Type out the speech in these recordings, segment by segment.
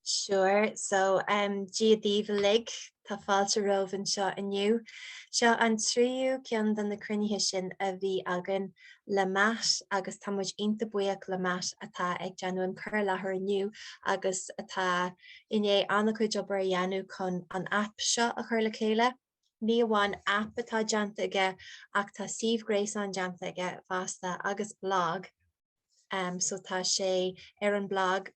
Sure. So Giadíomh lig tá fáilte roimh seo inniu. Seo an tríú cean den na cruinnithe sin a bhí agan le meas agus tá muid inta buíoch le meas atá ag deanúin chur lethir inniu agus atá iné anna chuid obair a dhéanú chun an app seo a chur le chéile. Ní amháin app atá deanta aige ach tá Steve Grace an deanta aige fásta agus blog. So tá sé ar an blog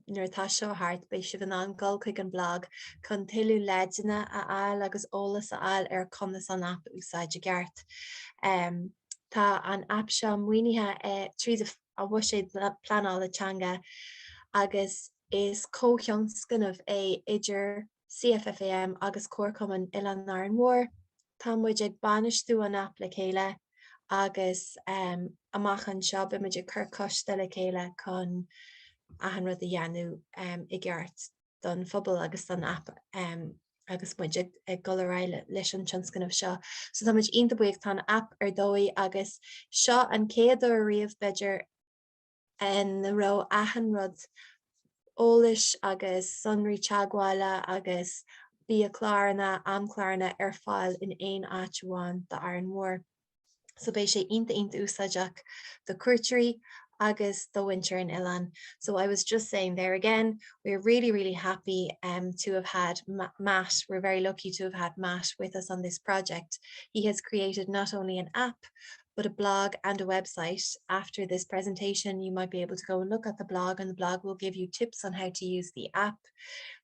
nuair tá seo hart bei si an angol chuig an blog chun tiilú leidena a ail agus ólas a ail ar conas an app úsáide geart. Tá an app seo muoinithe trí a bhui sé planála teanga agus is cócheanscanmh é idir CFFAM agus cuaircumann Árainn Mhór. Tá muid ag banistú an app le chéile agus amach an seo be muid ag cur coiste le chéile chun ahan rud a dhéanú i gceart don phobal agus don app agus muid ag goráile leis an tionscanmh seo. So tá muid onanta buíoch tá app ar dói agus seo an céad ó riamh beidir an na ró ahan rud ólis agus sunraí teagháile agus bí a chláranna amchláranna ar fáil in éon áitúáin de Árainn Mhór. So bei sé onanta úsáideach the cuairteoirí agus the winter in Ilan. So I was just saying there again, we're really happy to have had Matt. We're very lucky to have had Matt with us on this project. He has created not only an app, but a blog and a website. After this presentation, you might be able to go and look at the blog, and the blog will give you tips on how to use the app.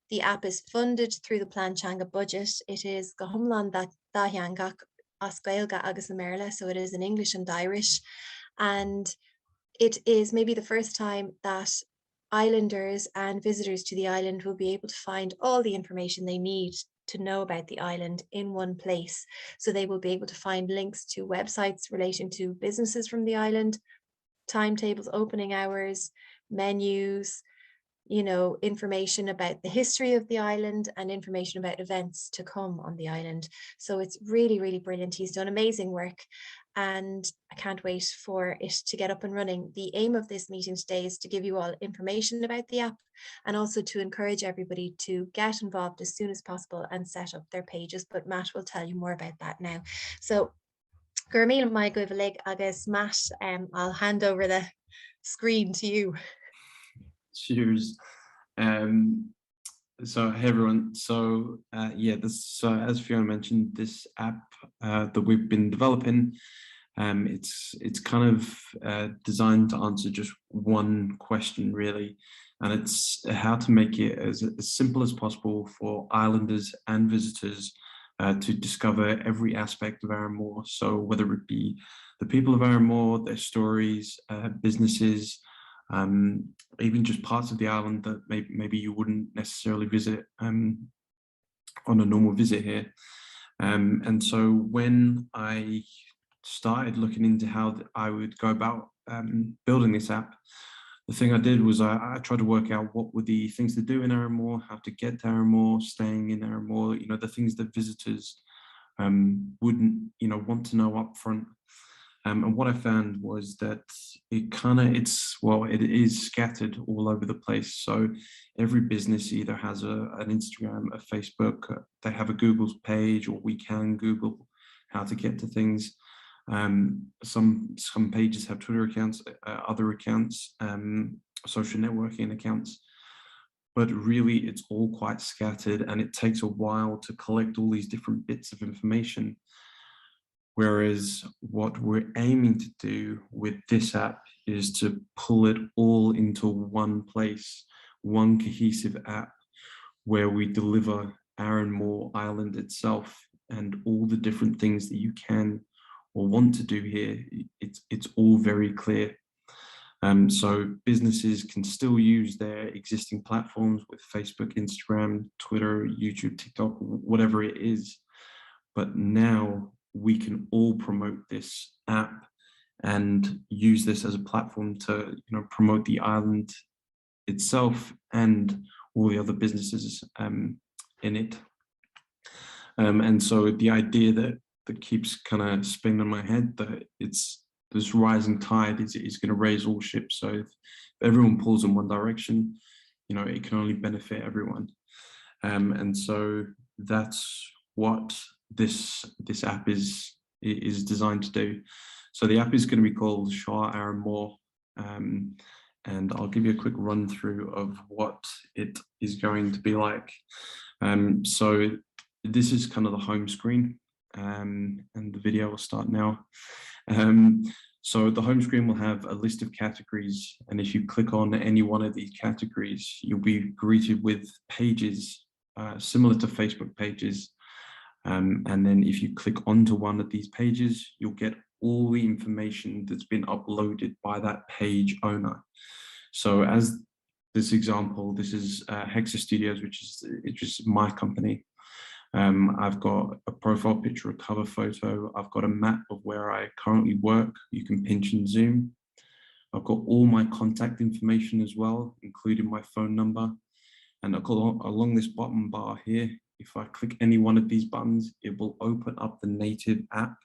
The app is funded through the Planchanga budget. It is Gahumlan Dahyangak Asgailga agus Amerla, so it is in English and Irish. And it is maybe the first time that islanders and visitors to the island will be able to find all the information they need to know about the island in one place. So they will be able to find links to websites relating to businesses from the island, timetables, opening hours, menus, information about the history of the island and information about events to come on the island. So it's really brilliant. He's done amazing work and I can't wait for it to get up and running. The aim of this meeting today is to give you all information about the app and also to encourage everybody to get involved as soon as possible and set up their pages. But Matt will tell you more about that now. So Gurmil mai goivalig agus Matt, I'll hand over the screen to you. Cheers. So hey everyone. So as Fiona mentioned, this app that we've been developing, it's kind of designed to answer just one question really, and it's how to make it as simple as possible for islanders and visitors to discover every aspect of Árainn Mhór. So whether it be the people of Árainn Mhór, their stories, businesses, even just parts of the island that maybe you wouldn't necessarily visit on a normal visit here. And so when I started looking into how I would go about building this app, the thing I did was I tried to work out what were the things to do in Árainn Mhór, how to get to Árainn Mhór, staying in Árainn Mhór, the things that visitors wouldn't want to know up front. And what I found was that it is scattered all over the place. So every business either has an Instagram, a Facebook, they have a Google page, or we can Google how to get to things. Some pages have Twitter accounts, other accounts, social networking accounts. But really it's all quite scattered and it takes a while to collect all these different bits of information. Whereas what we're aiming to do with this app is to pull it all into one place, one cohesive app where we deliver Árainn Mhór Island itself and all the different things that you can or want to do here. It's all very clear. So businesses can still use their existing platforms with Facebook, Instagram, Twitter, YouTube, TikTok, whatever it is. But now we can all promote this app and use this as a platform to promote the island itself and all the other businesses in it. And so the idea that keeps kind of spinning in my head, that this rising tide is going to raise all ships. So if everyone pulls in one direction, it can only benefit everyone. And so that's what this app is designed to do. So the app is going to be called Seo Árainn Mhór, and I'll give you a quick run through of what it is going to be like. So this is kind of the home screen, and the video will start now. So the home screen will have a list of categories, and if you click on any one of these categories, you'll be greeted with pages similar to Facebook pages. And then if you click onto one of these pages, you'll get all the information that's been uploaded by that page owner. So as this example, this is Hexa Studios, which is my company. I've got a profile picture, a cover photo. I've got a map of where I currently work. You can pinch and zoom. I've got all my contact information as well, including my phone number. And along this bottom bar here, if I click any one of these buttons, it will open up the native app.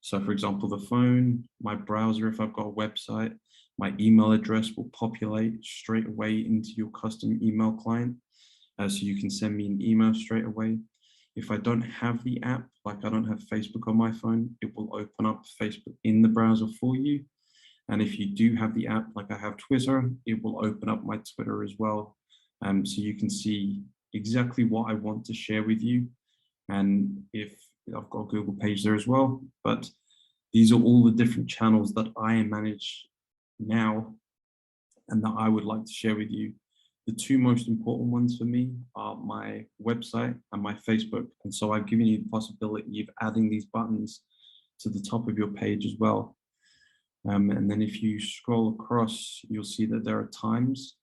So for example, the phone, my browser, if I've got a website, my email address will populate straight away into your custom email client. So you can send me an email straight away. If I don't have the app, like I don't have Facebook on my phone, it will open up Facebook in the browser for you. And if you do have the app, like I have Twitter, it will open up my Twitter as well. So you can see exactly what I want to share with you. And if I've got a Google page there as well, but these are all the different channels that I manage now and that I would like to share with you. The two most important ones for me are my website and my Facebook. And so I've given you the possibility of adding these buttons to the top of your page as well. And then if you scroll across, you'll see that there are times.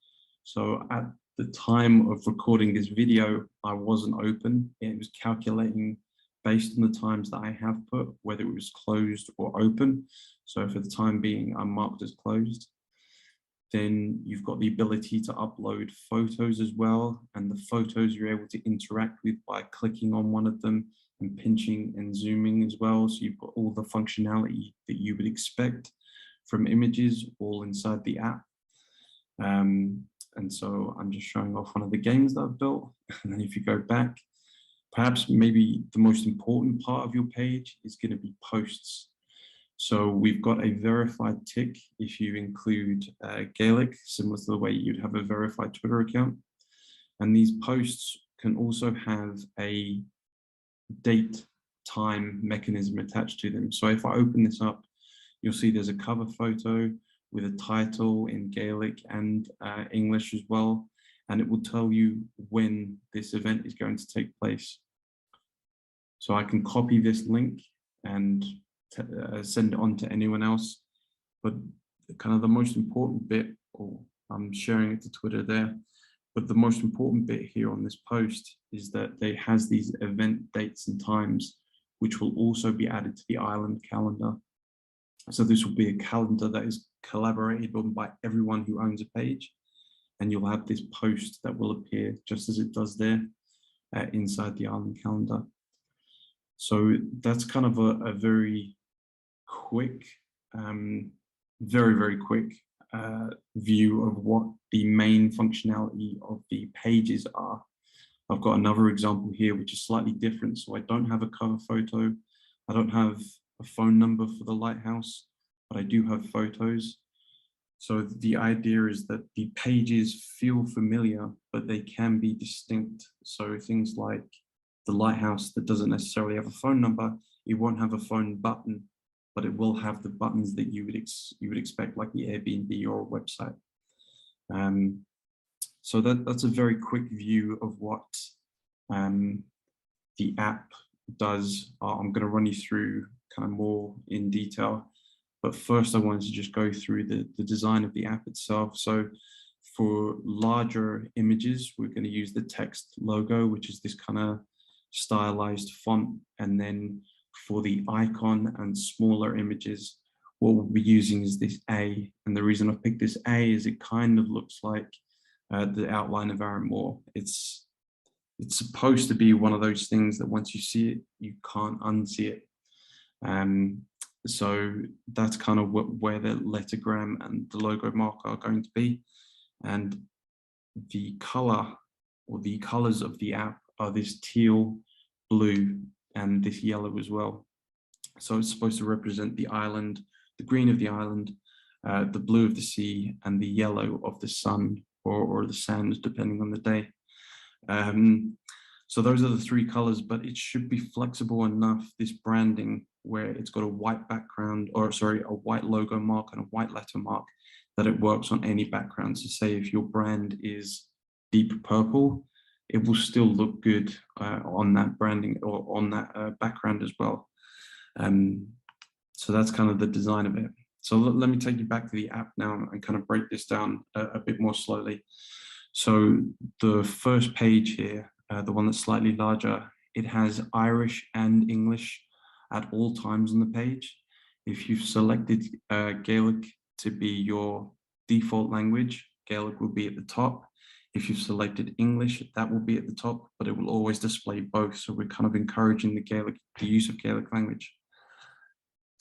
So at the time of recording this video, I wasn't open. It was calculating based on the times that I have put, whether it was closed or open. So for the time being, I'm marked as closed. Then you've got the ability to upload photos as well. And the photos you're able to interact with by clicking on one of them and pinching and zooming as well. So you've got all the functionality that you would expect from images all inside the app. And so I'm just showing off one of the games that I've built. And then if you go back, perhaps maybe the most important part of your page is going to be posts. So we've got a verified tick if you include Gaelic, similar to the way you'd have a verified Twitter account. And these posts can also have a date time mechanism attached to them. So if I open this up, you'll see there's a cover photo with a title in Gaelic and English as well. And it will tell you when this event is going to take place. So I can copy this link and send it on to anyone else. But kind of the most important bit, or I'm sharing it to Twitter there, but the most important bit here on this post is that it has these event dates and times, which will also be added to the island calendar. So this will be a calendar that is collaborated on by everyone who owns a page. And you'll have this post that will appear just as it does there inside the island calendar. So that's kind of a very quick, very, very quick view of what the main functionality of the pages are. I've got another example here, which is slightly different. So I don't have a cover photo. I don't have a phone number for the lighthouse, but I do have photos. So the idea is that the pages feel familiar, but they can be distinct. So things like the lighthouse that doesn't necessarily have a phone number, it won't have a phone button, but it will have the buttons that you would expect, like the Airbnb or a website. So that's a very quick view of what the app does. I'm going to run you through kind of more in detail, but first I wanted to just go through the design of the app itself. So for larger images, we're going to use the text logo, which is this kind of stylized font. And then for the icon and smaller images, what we'll be using is this A. And the reason I picked this A is it kind of looks like the outline of Árainn Mhór. It's supposed to be one of those things that once you see it, you can't unsee it. So that's kind of where the lettergram and the logo mark are going to be. And the color or the colors of the app are this teal, blue, and this yellow as well. So it's supposed to represent the island, the green of the island, the blue of the sea, and the yellow of the sun or the sand, depending on the day. So those are the three colors, but it should be flexible enough, this branding, where it's got a white background, or sorry, a white logo mark and a white letter mark, that it works on any background. So say if your brand is deep purple, it will still look good on that branding or on that background as well. So that's kind of the design of it. So let me take you back to the app now and kind of break this down a bit more slowly. So the first page here, the one that's slightly larger, it has Irish and English at all times on the page. If you've selected Gaelic to be your default language, Gaelic will be at the top. If you've selected English, that will be at the top, but it will always display both. So we're kind of encouraging the use of Gaelic language.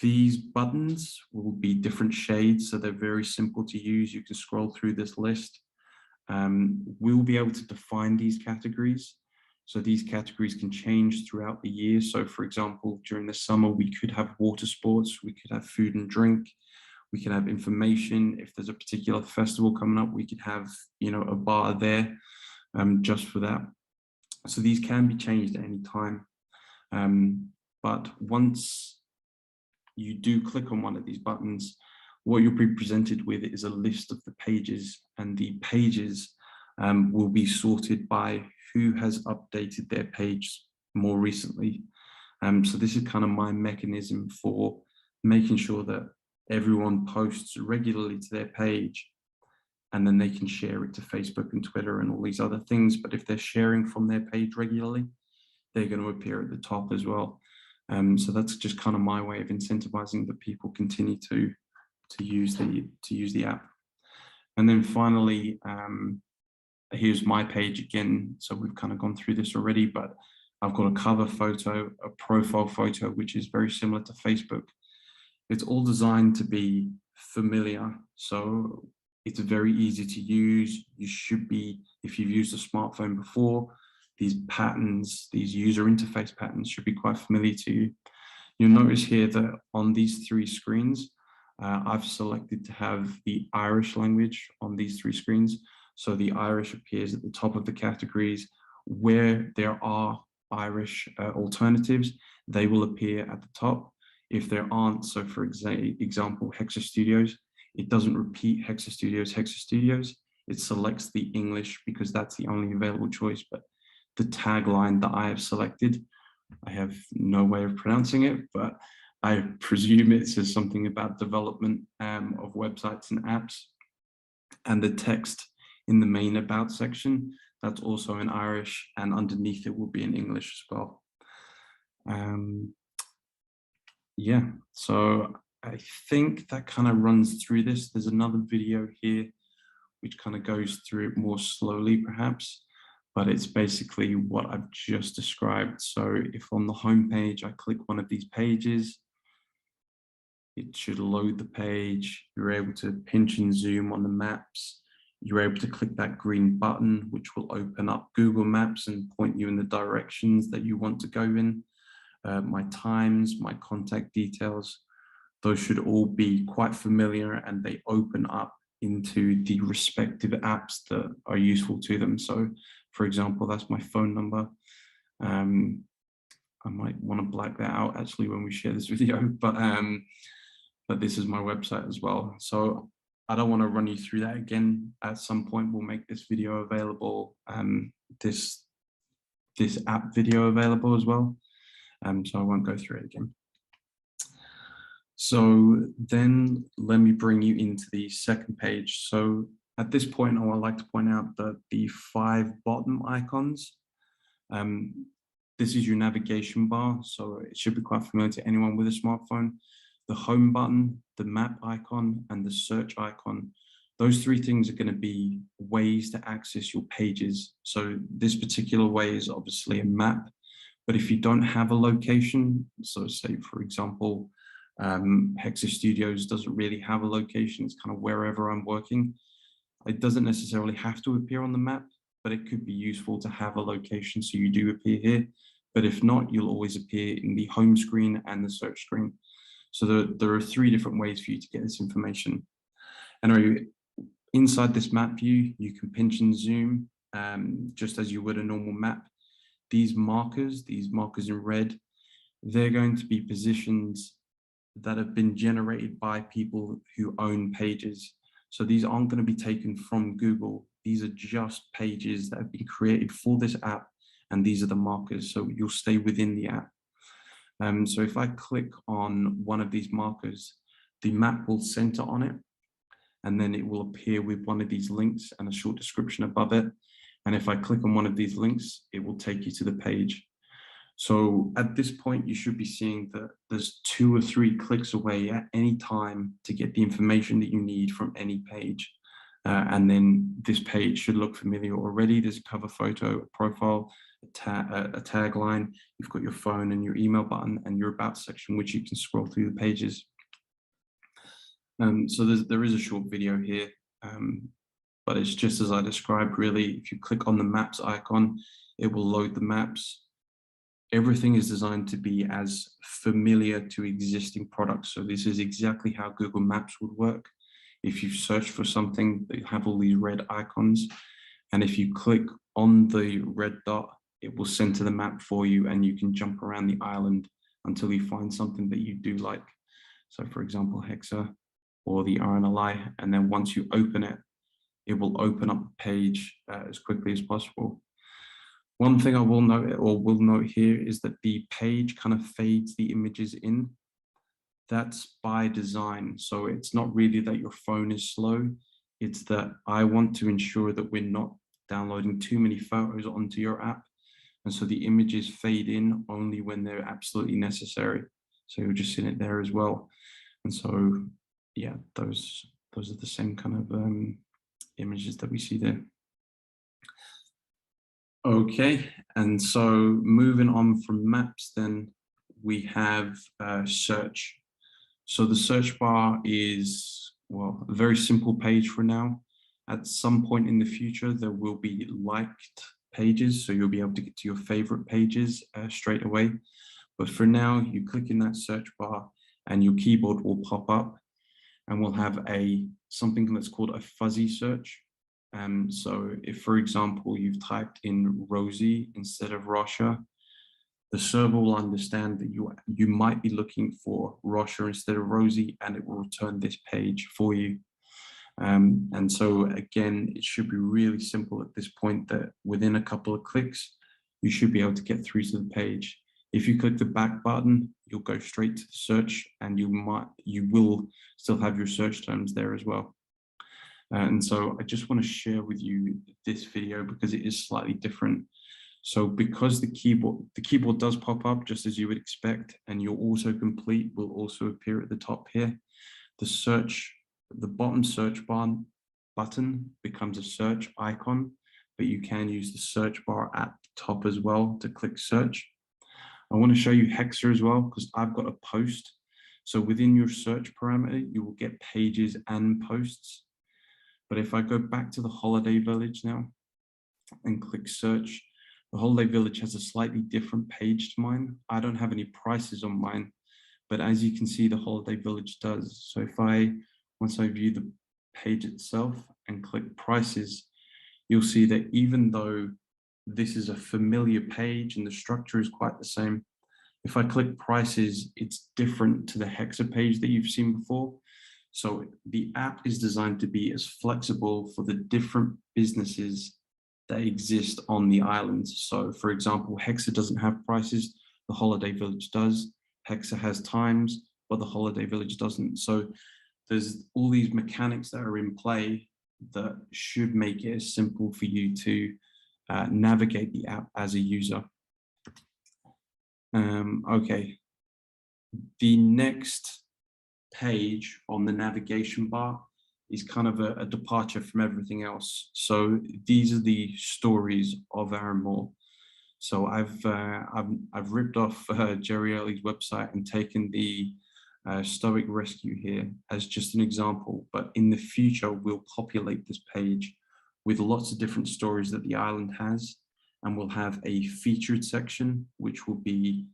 These buttons will be different shades, so they're very simple to use. You can scroll through this list. We'll be able to define these categories. So these categories can change throughout the year. So for example, during the summer, we could have water sports, we could have food and drink, we could have information. If there's a particular festival coming up, we could have, you know, a bar there just for that. So these can be changed at any time. But once you do click on one of these buttons, what you'll be presented with is a list of the pages, and the pages will be sorted by who has updated their page more recently. So this is kind of my mechanism for making sure that everyone posts regularly to their page, and then they can share it to Facebook and Twitter and all these other things. But if they're sharing from their page regularly, they're going to appear at the top as well. So that's just kind of my way of incentivizing that people continue to use the app. And then finally, here's my page again. So we've kind of gone through this already, but I've got a cover photo, a profile photo, which is very similar to Facebook. It's all designed to be familiar, so it's very easy to use. You should be, if you've used a smartphone before, these patterns, these user interface patterns should be quite familiar to you. You'll notice here that on these three screens, I've selected to have the Irish language on these three screens. So the Irish appears at the top of the categories. Where there are Irish alternatives, they will appear at the top. If there aren't, so for example, Hexa Studios, it doesn't repeat Hexa Studios. It selects the English because that's the only available choice. But the tagline that I have selected, I have no way of pronouncing it, but I presume it says something about development of websites and apps. And the text in the main about section, that's also in Irish, and underneath it will be in English as well. Yeah, so I think that kind of runs through this. There's another video here which kind of goes through it more slowly perhaps, but it's basically what I've just described. So if on the home page I click one of these pages, it should load the page. You're able to pinch and zoom on the maps. You're able to click that green button, which will open up Google Maps and point you in the directions that you want to go in. My times, my contact details, those should all be quite familiar, and they open up into the respective apps that are useful to them. So for example, that's my phone number. I might want to black that out actually when we share this video, but this is my website as well. So I don't want to run you through that again. At some point we'll make this video available, this app video available as well. So I won't go through it again. So then let me bring you into the second page. So at this point, I would like to point out that the 5 bottom icons, this is your navigation bar. So it should be quite familiar to anyone with a smartphone. The home button, the map icon, and the search icon. Those 3 things are going to be ways to access your pages. So this particular way is obviously a map. But if you don't have a location, so say, for example, Hexa Studios doesn't really have a location, it's kind of wherever I'm working, It doesn't necessarily have to appear on the map, but it could be useful to have a location so you do appear here. But if not, you'll always appear in the home screen and the search screen. So there are 3 different ways for you to get this information. And inside this map view, you can pinch and zoom just as you would a normal map. These markers in red, they're going to be positions that have been generated by people who own pages. So these aren't going to be taken from Google. These are just pages that have been created for this app, and these are the markers. So you'll stay within the app. So if I click on one of these markers, the map will center on it, and then it will appear with one of these links and a short description above it. And if I click on one of these links, it will take you to the page. So at this point, you should be seeing that there's 2 or 3 clicks away at any time to get the information that you need from any page. And then this page should look familiar already. There's a cover photo, a profile, a tagline. You've got your phone and your email button and your about section, which you can scroll through the pages. So there is a short video here, but it's just as I described, really. If you click on the maps icon, it will load the maps. Everything is designed to be as familiar to existing products. So this is exactly how Google Maps would work. If you search for something, they have all these red icons. And if you click on the red dot, it will center the map for you, and you can jump around the island until you find something that you do like. So for example, Hexa or the RNLI. And then once you open it, it will open up the page as quickly as possible. One thing I will note here is that the page kind of fades the images in. That's by design. So it's not really that your phone is slow. It's that I want to ensure that we're not downloading too many photos onto your app. And so the images fade in only when they're absolutely necessary. So you'll just see it there as well. And so, yeah, those are the same kind of images that we see there. Okay, and so moving on from maps, then we have search. So the search bar is, well, a very simple page for now. At some point in the future, there will be liked pages, so you'll be able to get to your favorite pages straight away. But for now, you click in that search bar and your keyboard will pop up, and we'll have something that's called a fuzzy search. So if, for example, you've typed in Rosie instead of Russia, the server will understand that you might be looking for Russia instead of Rosie, and it will return this page for you. And so again, it should be really simple at this point, that within a couple of clicks, you should be able to get through to the page. If you click the back button, you'll go straight to the search, and you will still have your search terms there as well. And so I just want to share with you this video because it is slightly different. So because the keyboard does pop up just as you would expect, and your autocomplete will also appear at the top here. The bottom search bar button becomes a search icon, but you can use the search bar at the top as well to click search. I want to show you Hexa as well, because I've got a post. So within your search parameter, you will get pages and posts. But if I go back to the Holiday Village now and click search, the Holiday Village has a slightly different page to mine. I don't have any prices on mine, but as you can see, the Holiday Village does. So once I view the page itself and click prices, you'll see that even though this is a familiar page and the structure is quite the same, if I click prices, it's different to the Hexa page that you've seen before. So the app is designed to be as flexible for the different businesses that exist on the islands. So for example, Hexa doesn't have prices, the Holiday Village does. Hexa has times, but the Holiday Village doesn't. So there's all these mechanics that are in play that should make it as simple for you to navigate the app as a user. Okay, the next page on the navigation bar is kind of a departure from everything else. So these are the stories of Árainn Mhór. So I've ripped off Jerry Early's website and taken the Stoic Rescue here as just an example, but in the future, we'll populate this page with lots of different stories that the island has, and we'll have a featured section, which will be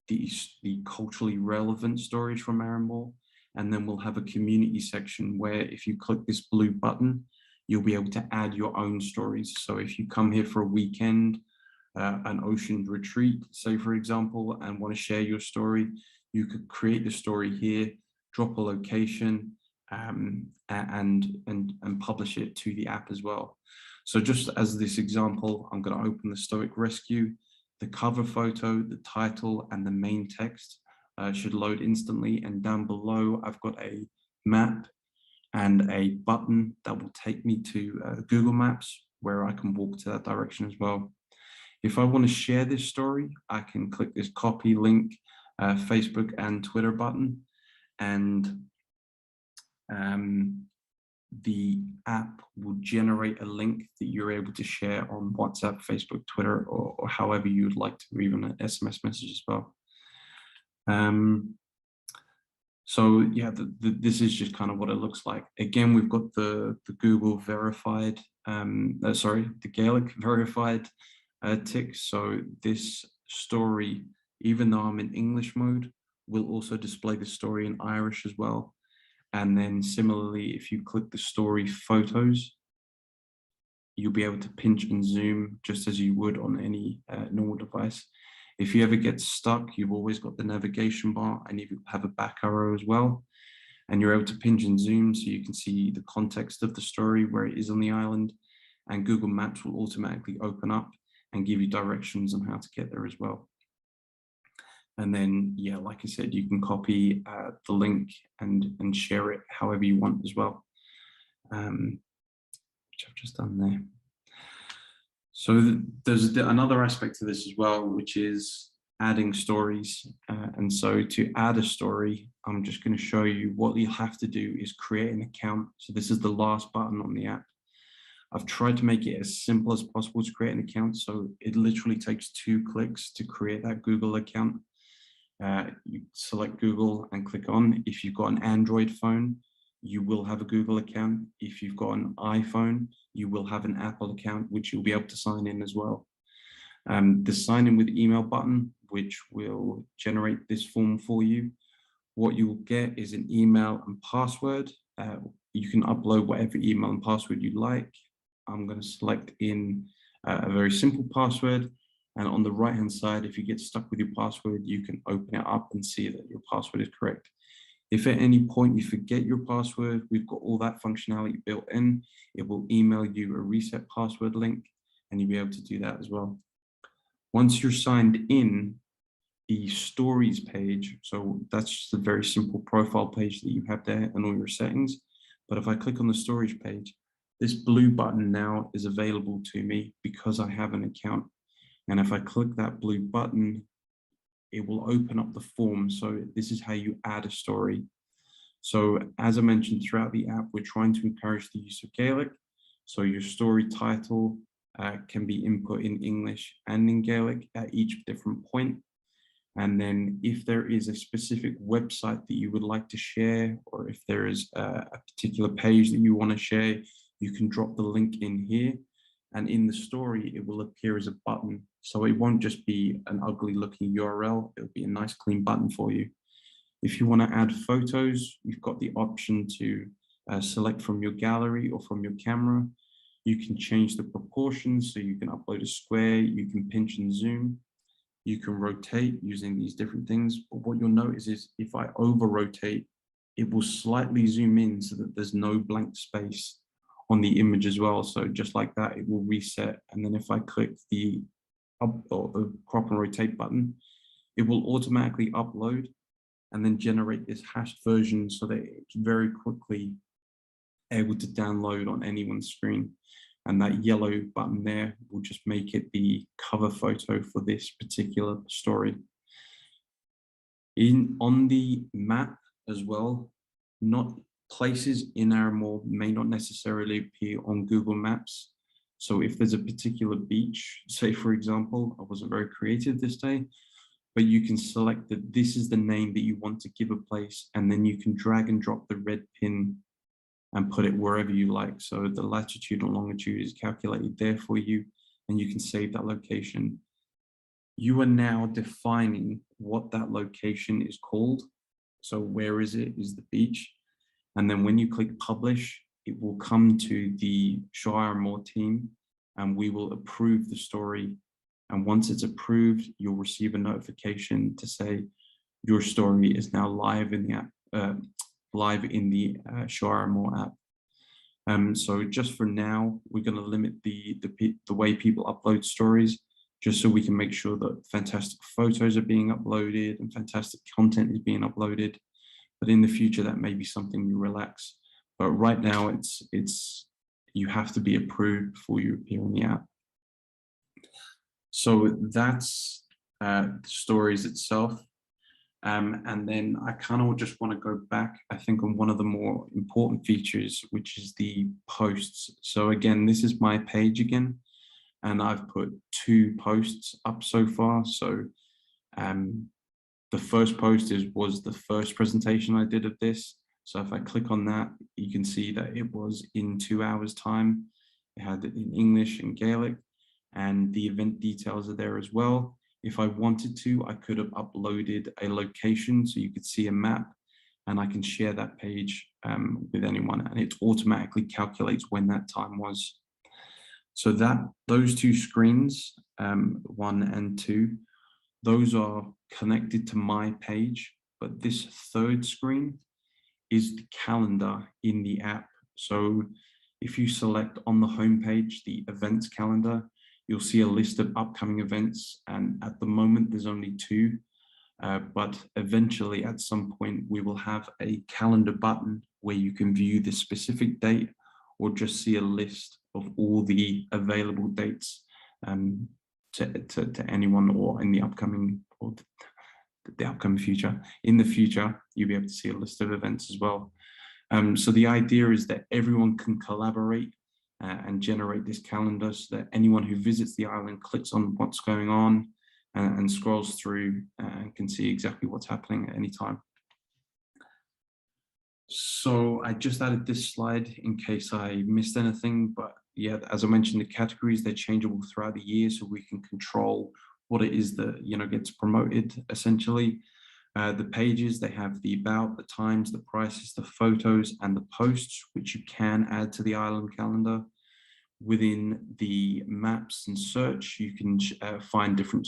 the culturally relevant stories from Árainn Mhór, and then we'll have a community section where if you click this blue button, you'll be able to add your own stories. So if you come here for a weekend, an ocean retreat, say for example, and want to share your story, you could create the story here, drop a location, and publish it to the app as well. So just as this example, I'm going to open the Stoic Rescue. The cover photo, the title, and the main text should load instantly. And down below, I've got a map and a button that will take me to Google Maps, where I can walk to that direction as well. If I want to share this story, I can click this copy link, Facebook and Twitter button, and the app will generate a link that you're able to share on WhatsApp, Facebook, Twitter, or however you would like to, or even an SMS message as well. So yeah, this is just kind of what it looks like. Again, we've got the Google verified, the Gaelic verified tick. So this story, even though I'm in English mode, will also display the story in Irish as well. And then similarly, if you click the story photos, you'll be able to pinch and zoom just as you would on any normal device. If you ever get stuck, you've always got the navigation bar, and you have a back arrow as well. And you're able to pinch and zoom so you can see the context of the story, where it is on the island. And Google Maps will automatically open up and give you directions on how to get there as well. And then, yeah, like I said, you can copy the link and share it however you want as well, which I've just done there. So there's another aspect to this as well, which is adding stories. And so to add a story, I'm just going to show you what you'll have to do is create an account. So this is the last button on the app. I've tried to make it as simple as possible to create an account. So it literally takes 2 clicks to create that Google account. You select Google and click on. If you've got an Android phone, you will have a Google account. If you've got an iPhone, you will have an Apple account, which you'll be able to sign in as well. The sign in with email button, which will generate this form for you. What you'll get is an email and password. You can upload whatever email and password you like. I'm going to select in a very simple password. And on the right-hand side, if you get stuck with your password, you can open it up and see that your password is correct. If at any point you forget your password, we've got all that functionality built in. It will email you a reset password link, and you'll be able to do that as well. Once you're signed in, the stories page, so that's just a very simple profile page that you have there and all your settings. But if I click on the storage page, this blue button now is available to me because I have an account. And if I click that blue button, it will open up the form. So this is how you add a story. So as I mentioned throughout the app, we're trying to encourage the use of Gaelic. So your story title can be input in English and in Gaelic at each different point. And then if there is a specific website that you would like to share, or if there is a particular page that you want to share, you can drop the link in here. And in the story, it will appear as a button. So it won't just be an ugly looking URL, it'll be a nice clean button for you. If you want to add photos, you've got the option to select from your gallery or from your camera. You can change the proportions, so you can upload a square, you can pinch and zoom. You can rotate using these different things. But what you'll notice is if I over rotate, it will slightly zoom in so that there's no blank space on the image as well. So just like that, it will reset. And then if I click the up or the crop and rotate button, it will automatically upload and then generate this hashed version so that it's very quickly able to download on anyone's screen. And that yellow button there will just make it the cover photo for this particular story. On the map as well, not places in Árainn Mhór may not necessarily appear on Google Maps. So if there's a particular beach, say for example, I wasn't very creative this day, but you can select that this is the name that you want to give a place, and then you can drag and drop the red pin and put it wherever you like. So the latitude and longitude is calculated there for you, and you can save that location. You are now defining what that location is called. So where is it? Is the beach. And then when you click publish, it will come to the Seo Árainn Mhór team, and we will approve the story. And once it's approved, you'll receive a notification to say your story is now live in the app, Seo Árainn Mhór app. So just for now, we're going to limit the way people upload stories, just so we can make sure that fantastic photos are being uploaded and fantastic content is being uploaded. But in the future, that may be something you relax. But right now, you have to be approved before you appear in the app. So that's the stories itself. And then I kind of just want to go back, I think, on one of the more important features, which is the posts. So again, this is my page again, and I've put 2 posts up so far. So the first post was the first presentation I did of this. So if I click on that, you can see that it was in 2 hours time. It had it in English and Gaelic, and the event details are there as well. If I wanted to, I could have uploaded a location so you could see a map, and I can share that page with anyone, and it automatically calculates when that time was. So those 2 screens, 1 and 2, those are connected to my page, but this 3rd screen is the calendar in the app. So if you select on the home page the events calendar, you'll see a list of upcoming events, and at the moment there's only 2, but eventually at some point we will have a calendar button where you can view the specific date or just see a list of all the available dates to anyone, or in the upcoming or the upcoming future. In the future, you'll be able to see a list of events as well. So the idea is that everyone can collaborate and generate this calendar, so that anyone who visits the island clicks on what's going on and scrolls through and can see exactly what's happening at any time. So I just added this slide in case I missed anything, but yeah, as I mentioned, the categories, they're changeable throughout the year, so we can control what it is that, you know, gets promoted essentially. The pages, they have the about, the times, the prices, the photos, and the posts, which you can add to the island calendar. Within the maps and search, you can find different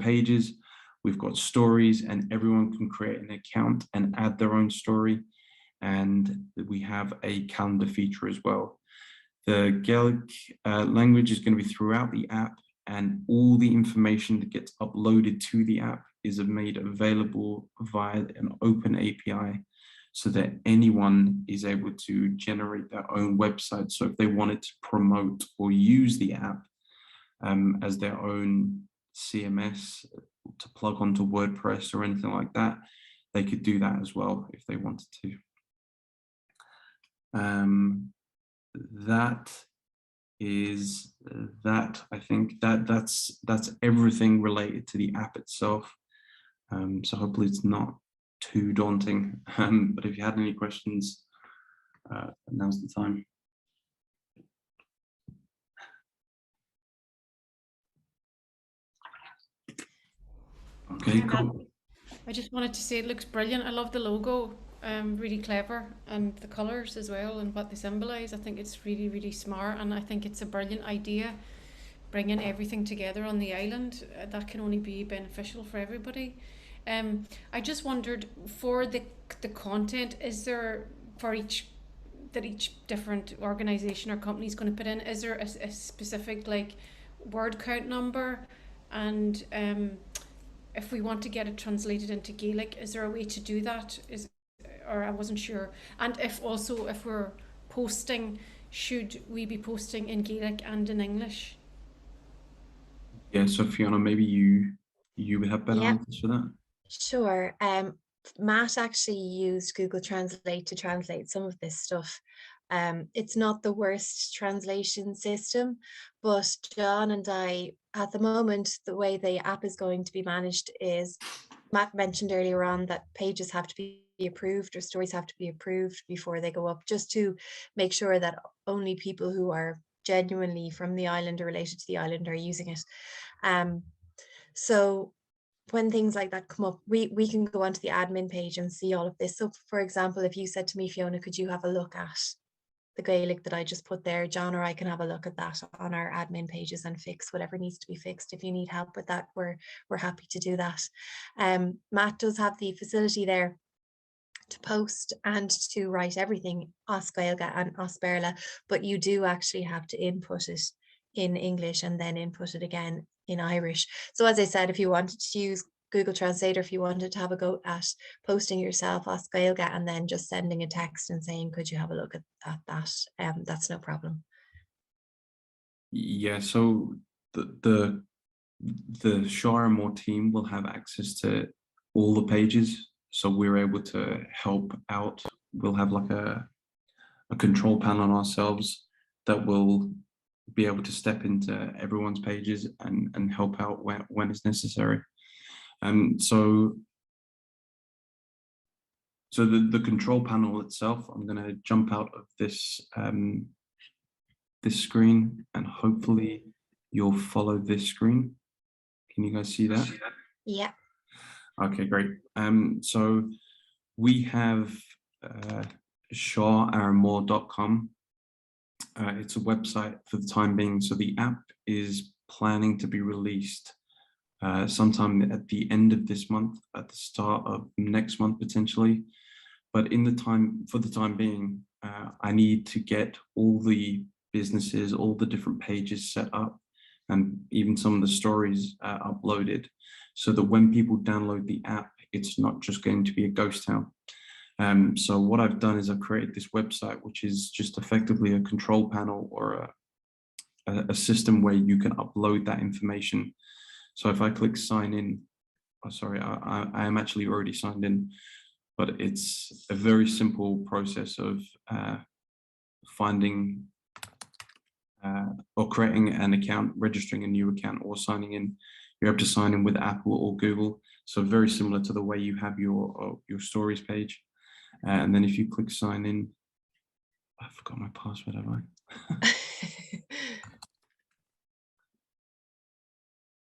pages. We've got stories, and everyone can create an account and add their own story. And we have a calendar feature as well. The Gaelic language is going to be throughout the app, and all the information that gets uploaded to the app is made available via an open API, so that anyone is able to generate their own website. So if they wanted to promote or use the app as their own CMS to plug onto WordPress or anything like that, they could do that as well if they wanted to. I think that's everything related to the app itself. So hopefully it's not too daunting, but if you had any questions, now's the time. Okay, cool. I just wanted to say it looks brilliant. I love the logo, really clever, and the colours as well, and what they symbolise. I think it's really, really smart, and I think it's a brilliant idea, bringing everything together on the island. That can only be beneficial for everybody. I just wondered, for the content, is there, for each different organisation or company is going to put in, is there a specific like word count number? And if we want to get it translated into Gaelic, is there a way to do that? Or I wasn't sure. And if we're posting, should we be posting in Gaelic and in English? Yeah, so Fiona, maybe you would have better answers for that. Sure. Matt actually used Google Translate to translate some of this stuff. It's not the worst translation system, but John and I, at the moment, the way the app is going to be managed is, Matt mentioned earlier on that pages have to be approved or stories have to be approved before they go up, just to make sure that only people who are genuinely from the island or related to the island are using it. So when things like that come up, we can go onto the admin page and see all of this. So for example, if you said to me, Fiona, could you have a look at the Gaelic that I just put there, John or I can have a look at that on our admin pages and fix whatever needs to be fixed. If you need help with that, we're happy to do that. Matt does have the facility there to post and to write everything Os Gaeilge and Os Béarla, but you do actually have to input it in English and then input it again in Irish. So as I said, if you wanted to use Google Translator, if you wanted to have a go at posting yourself Os Gaeilge and then just sending a text and saying, could you have a look at that? That's no problem. Yeah, so the Seo Árainn Mhór team will have access to all the pages, so we're able to help out. We'll have like a control panel on ourselves that will be able to step into everyone's pages and help out when it's necessary. So the control panel itself, I'm going to jump out of this this screen and hopefully you'll follow this screen. Can you guys see that? Yeah. Okay, great. So we have seoaarainmhór.com. It's a website for the time being. So the app is planning to be released sometime at the end of this month, at the start of next month potentially. But for the time being, I need to get all the businesses, all the different pages set up, and even some of the stories uploaded, so that when people download the app, it's not just going to be a ghost town. So what I've done is I've created this website, which is just effectively a control panel or a system where you can upload that information. So if I click sign in, oh, sorry, I am actually already signed in, but it's a very simple process of finding or creating an account, registering a new account, or signing in. You're able to sign in with Apple or Google. So very similar to the way you have your stories page. And then if you click sign in, I forgot my password, have I?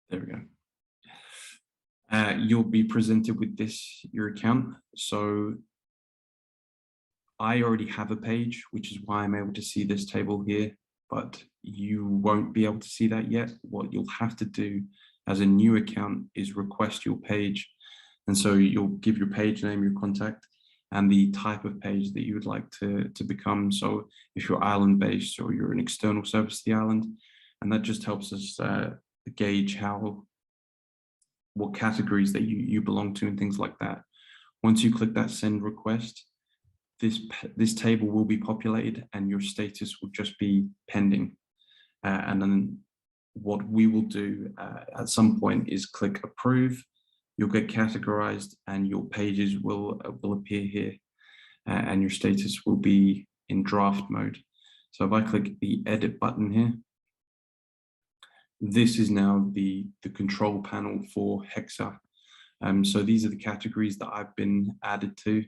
There we go. You'll be presented with your account. So I already have a page, which is why I'm able to see this table here, but you won't be able to see that yet. What you'll have to do as a new account is request your page. And so you'll give your page name, your contact, and the type of page that you would like to become. So if you're island based or you're an external service to the island, and that just helps us gauge what categories that you belong to and things like that. Once you click that send request, this table will be populated and your status will just be pending. And then what we will do at some point is click approve. You'll get categorized and your pages will appear here, and your status will be in draft mode. So if I click the edit button here, this is now the control panel for Hexa. So these are the categories that I've been added to.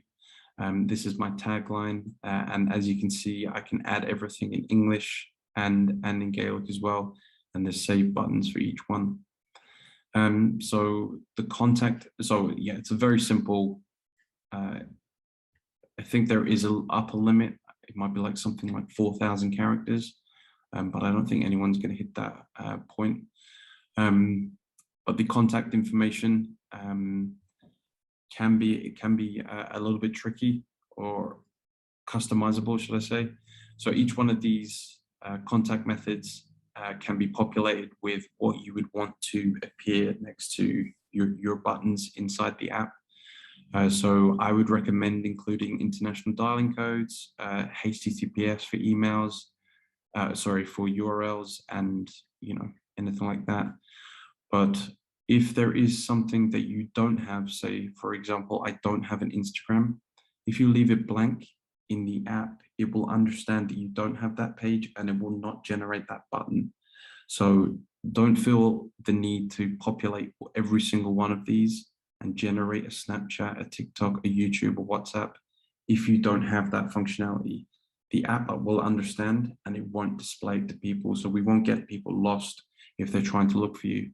This is my tagline, and as you can see, I can add everything in English and in Gaelic as well, and there's save buttons for each one. So the contact, so yeah, it's a very simple, I think there is an upper limit. It might be like something like 4,000 characters, but I don't think anyone's going to hit that point. But the contact information can be a little bit tricky or customizable, should I say. So each one of these contact methods can be populated with what you would want to appear next to your buttons inside the app. So I would recommend including international dialing codes, HTTPS for emails, for URLs, and anything like that. But if there is something that you don't have, say, for example, I don't have an Instagram, if you leave it blank in the app, it will understand that you don't have that page and it will not generate that button. So don't feel the need to populate every single one of these and generate a Snapchat, a TikTok, a YouTube, or WhatsApp if you don't have that functionality. The app will understand and it won't display it to people. So we won't get people lost if they're trying to look for you.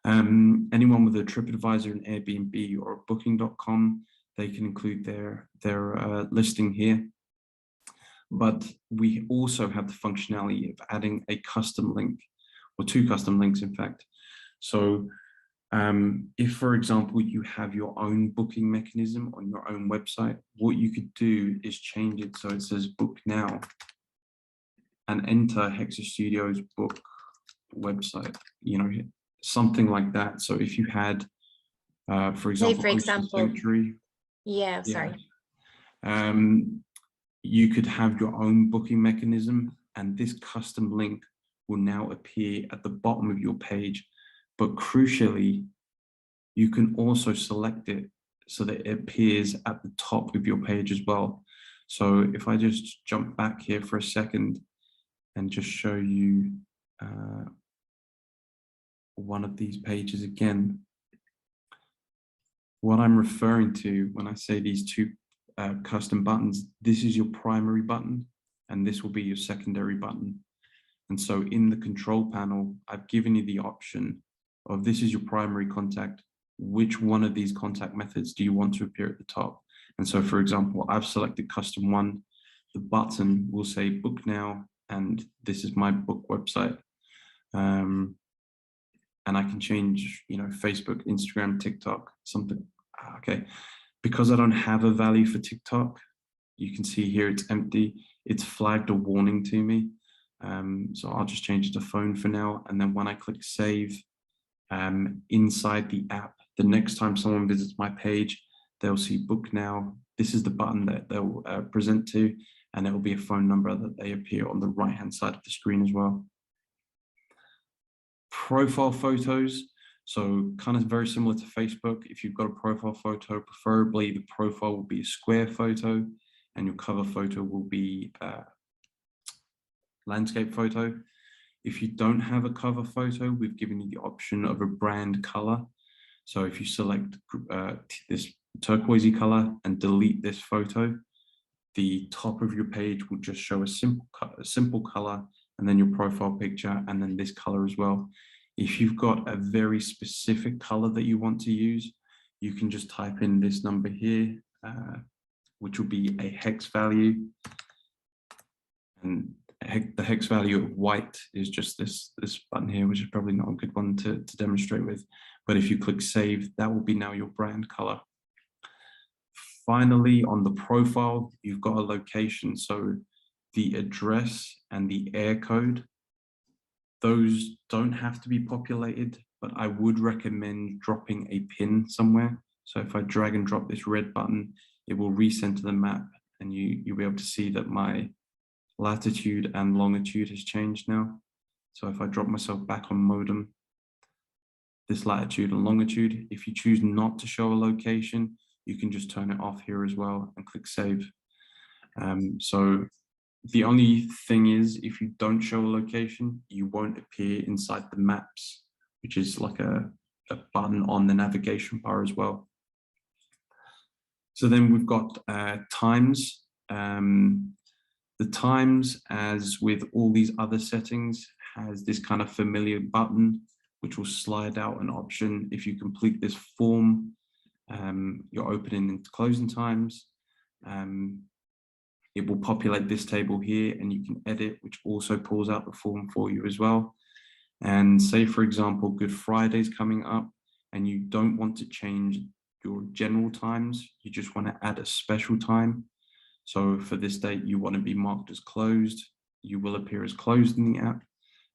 Anyone with a TripAdvisor, an Airbnb, or a Booking.com, they can include their listing here. But we also have the functionality of adding a custom link, or 2 custom links, in fact. So if, for example, you have your own booking mechanism on your own website, what you could do is change it so it says book now and enter Hexa Studio's book website, you know, something like that. So if you had, for example, Sanctuary, sorry. You could have your own booking mechanism, and this custom link will now appear at the bottom of your page. But crucially, you can also select it so that it appears at the top of your page as well. So if I just jump back here for a second and just show you one of these pages again, what I'm referring to when I say these 2 custom buttons, this is your primary button and this will be your secondary button. And so in the control panel, I've given you the option of, this is your primary contact. Which one of these contact methods do you want to appear at the top? And so, for example, I've selected custom 1. The button will say book now, and this is my book website. And I can change, you know, Facebook, Instagram, TikTok, something. Okay. Because I don't have a value for TikTok, you can see here it's empty. It's flagged a warning to me. So I'll just change it to phone for now. And then when I click save, inside the app, the next time someone visits my page, they'll see book now. This is the button that they'll present to, and it will be a phone number that they appear on the right-hand side of the screen as well. Profile photos. So kind of very similar to Facebook. If you've got a profile photo, preferably the profile will be a square photo and your cover photo will be a landscape photo. If you don't have a cover photo, we've given you the option of a brand color. So if you select this turquoisey color and delete this photo, the top of your page will just show a simple color, and then your profile picture, and then this color as well. If you've got a very specific color that you want to use, you can just type in this number here, which will be a hex value. And the hex value of white is just this button here, which is probably not a good one to demonstrate with. But if you click save, that will be now your brand color. Finally, on the profile, you've got a location. So the address and the air code, those don't have to be populated, but I would recommend dropping a pin somewhere. So if I drag and drop this red button, it will recenter the map, and you'll be able to see that my latitude and longitude has changed now. So if I drop myself back on modem, this latitude and longitude, if you choose not to show a location, you can just turn it off here as well and click save. So the only thing is, if you don't show a location, you won't appear inside the maps, which is like a button on the navigation bar as well. So then we've got times. The times, as with all these other settings, has this kind of familiar button, which will slide out an option. If you complete this form, your opening and closing times, it will populate this table here, and you can edit, which also pulls out the form for you as well. And say, for example, Good Friday's coming up, and you don't want to change your general times, you just want to add a special time. So for this date, you want to be marked as closed. You will appear as closed in the app,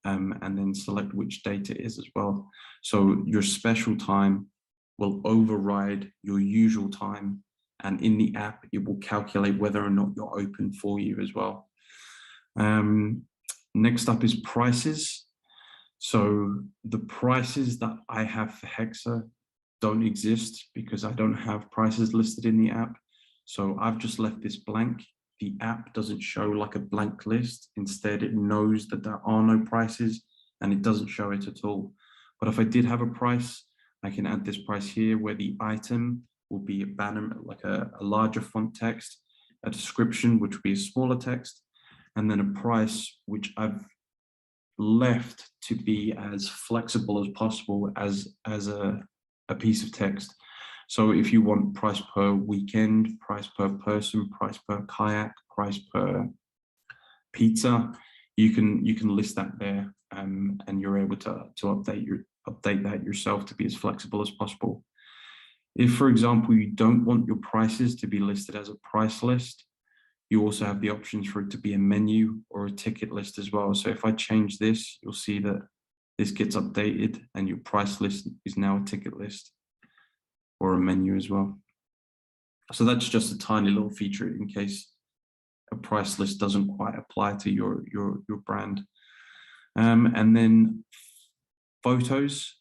and then select which date it is as well. So your special time will override your usual time, and in the app, it will calculate whether or not you're open for you as well. Next up is prices. So the prices that I have for Hexa don't exist because I don't have prices listed in the app. So I've just left this blank. the app doesn't show like a blank list. Instead, it knows that there are no prices and it doesn't show it at all. But if I did have a price, I can add this price here where the item will be a banner, like a larger font text, a description, which would be a smaller text, and then a price, which I've left to be as flexible as possible as a piece of text. So if you want price per weekend, price per person, price per kayak, price per pizza, you can list that there, and you're able to update that yourself to be as flexible as possible. If, for example, you don't want your prices to be listed as a price list, you also have the options for it to be a menu or a ticket list as well. So if I change this, you'll see that this gets updated and your price list is now a ticket list or a menu as well. So that's just a tiny little feature in case a price list doesn't quite apply to your brand. And then photos,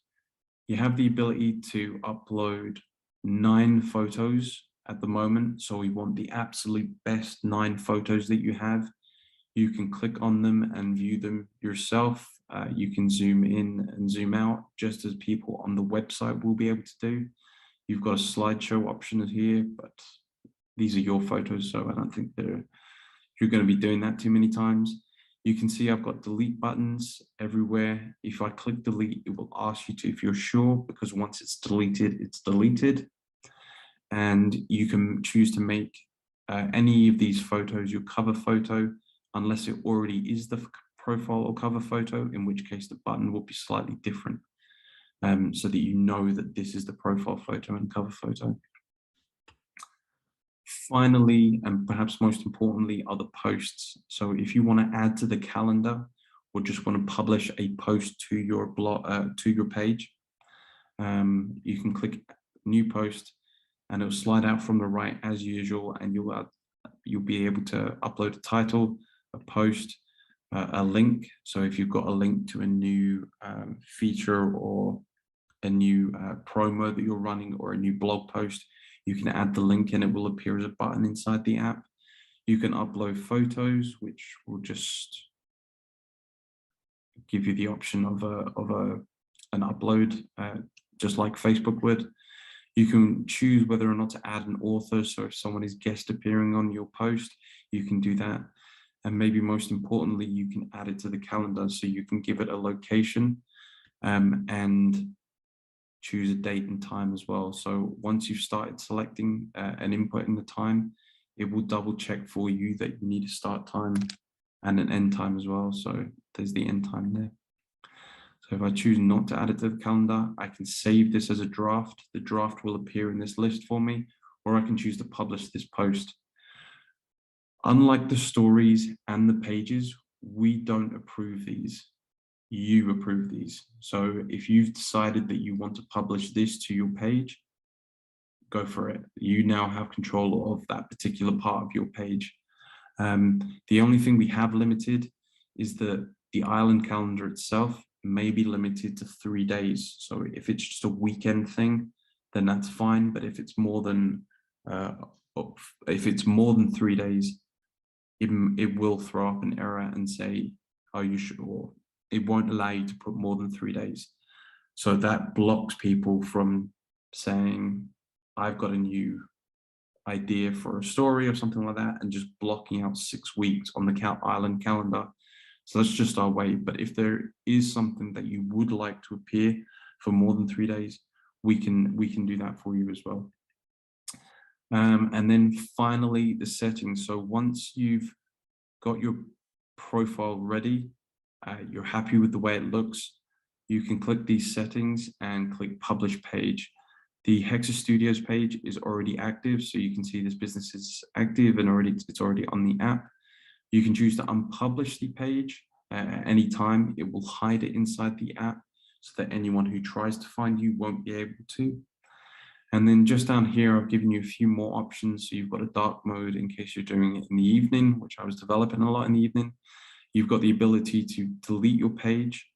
you have the ability to upload 9 photos at the moment. So we want the absolute best 9 photos that you have. You can click on them and view them yourself. You can zoom in and zoom out just as people on the website will be able to do. You've got a slideshow option here, but these are your photos, so I don't think you're going to be doing that too many times. You can see I've got delete buttons everywhere. If I click delete, it will ask you to, if you're sure, because once it's deleted, it's deleted. And you can choose to make any of these photos your cover photo, unless it already is the profile or cover photo, in which case the button will be slightly different, so that you know that this is the profile photo and cover photo. Finally, and perhaps most importantly, are the posts. So if you want to add to the calendar or just want to publish a post to your blog, to your page, you can click new post and it'll slide out from the right as usual, and you'll be able to upload a title, a post, a link. So if you've got a link to a new feature or a new promo that you're running or a new blog post, you can add the link and it will appear as a button inside the app. You can upload photos, which will just give you the option of an upload, just like Facebook would. You can choose whether or not to add an author. So if someone is guest appearing on your post, you can do that. And maybe most importantly, you can add it to the calendar. So you can give it a location and choose a date and time as well. So once you've started selecting an input in the time, it will double check for you that you need a start time and an end time as well. So there's the end time there. So if I choose not to add it to the calendar, I can save this as a draft. The draft will appear in this list for me, or I can choose to publish this post. Unlike the stories and the pages, we don't approve these. You approve these. So if you've decided that you want to publish this to your page, go for it. You now have control of that particular part of your page. The only thing we have limited is that the island calendar itself may be limited to 3 days. So if it's just a weekend thing, then that's fine. But if it's more than 3 days, it will throw up an error and say, "Are you sure?" It won't allow you to put more than 3 days. So that blocks people from saying, "I've got a new idea for a story," or something like that, and just blocking out 6 weeks on the island calendar. So that's just our way. But if there is something that you would like to appear for more than 3 days, we can do that for you as well. And then finally, the settings. So once you've got your profile ready, you're happy with the way it looks, you can click these settings and click publish page. The Hexa Studios page is already active, so you can see this business is active and it's already on the app. You can choose to unpublish the page at any time. It will hide it inside the app so that anyone who tries to find you won't be able to. And then just down here, I've given you a few more options. So you've got a dark mode in case you're doing it in the evening, which I was developing a lot in the evening. You've got the ability to delete your page.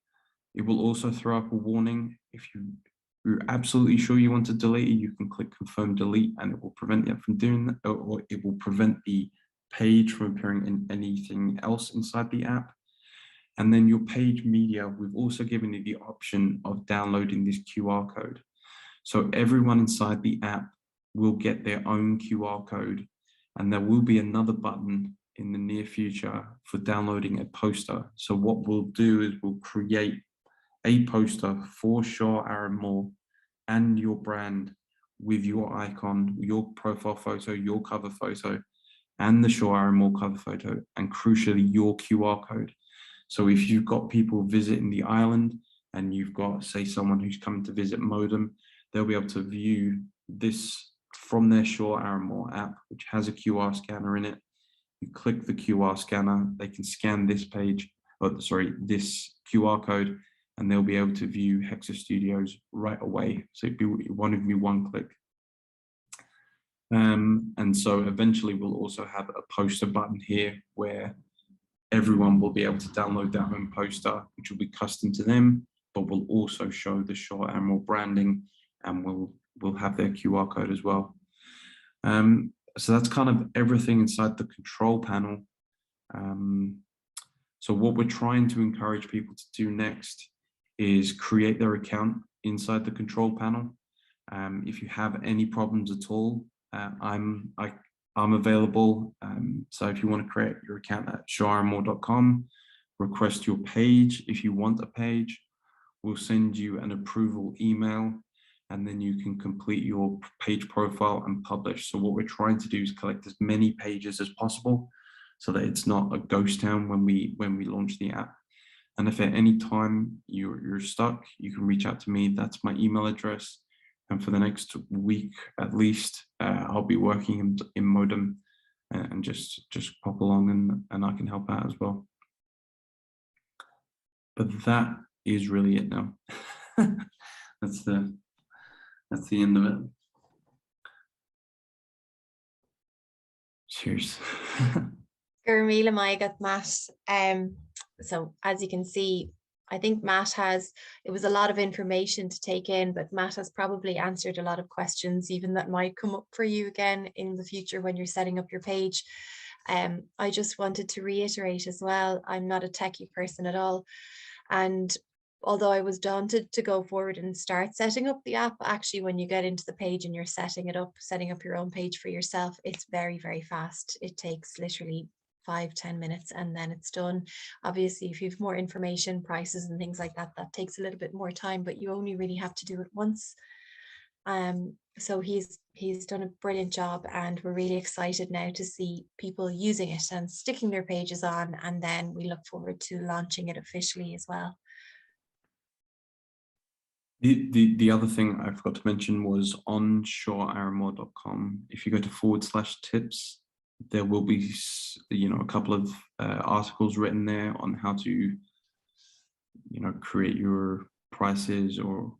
It will also throw up a warning. If you're absolutely sure you want to delete it, you can click confirm delete and it will prevent you from doing that, or it will prevent the page from appearing in anything else inside the app. And then your page media, we've also given you the option of downloading this QR code. So everyone inside the app will get their own QR code, and there will be another button in the near future for downloading a poster. So what we'll do is we'll create a poster for Seo Árainn Mhór and your brand with your icon, your profile photo, your cover photo, and the Seo Árainn Mhór cover photo, and crucially your QR code. So if you've got people visiting the island and you've got, say, someone who's coming to visit Modem, they'll be able to view this from their Seo Árainn Mhór app, which has a QR scanner in it. You click the QR scanner, they can scan this page, this QR code, and they'll be able to view Hexa Studios right away. So it'd be one click. And so eventually we'll also have a poster button here where everyone will be able to download their own poster, which will be custom to them, but will also show the Seo Árainn Mhór branding, and we'll have their QR code as well. So that's kind of everything inside the control panel. So what we're trying to encourage people to do next is create their account inside the control panel. If you have any problems at all, I'm available. So if you want to create your account at seoarainmhór.com, request your page. If you want a page, we'll send you an approval email, and then you can complete your page profile and publish. So what we're trying to do is collect as many pages as possible so that it's not a ghost town when we launch the app. And if at any time you're stuck, you can reach out to me. That's my email address. And for the next week, at least, I'll be working in Modem, and just pop along and I can help out as well. But that is really it now. That's the end of it. Cheers. Gur míle maigad, Matt. So as you can see, I think Matt it was a lot of information to take in, but Matt has probably answered a lot of questions even that might come up for you again in the future when you're setting up your page. I just wanted to reiterate as well, I'm not a techie person at all. And although I was daunted to go forward and start setting up the app, actually when you get into the page and you're setting up your own page for yourself, it's very, very fast. It takes literally 5-10 minutes and then it's done. Obviously, if you have more information, prices and things like that, that takes a little bit more time, but you only really have to do it once. So he's done a brilliant job, and we're really excited now to see people using it and sticking their pages on, and then we look forward to launching it officially as well. The other thing I forgot to mention was on seoarainmhór.com. If you go to /tips, there will be, a couple of articles written there on how to, create your prices or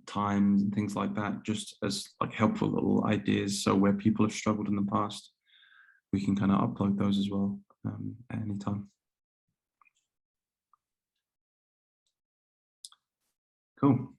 times and things like that, just as like helpful little ideas. So where people have struggled in the past, we can kind of upload those as well at any time. Cool.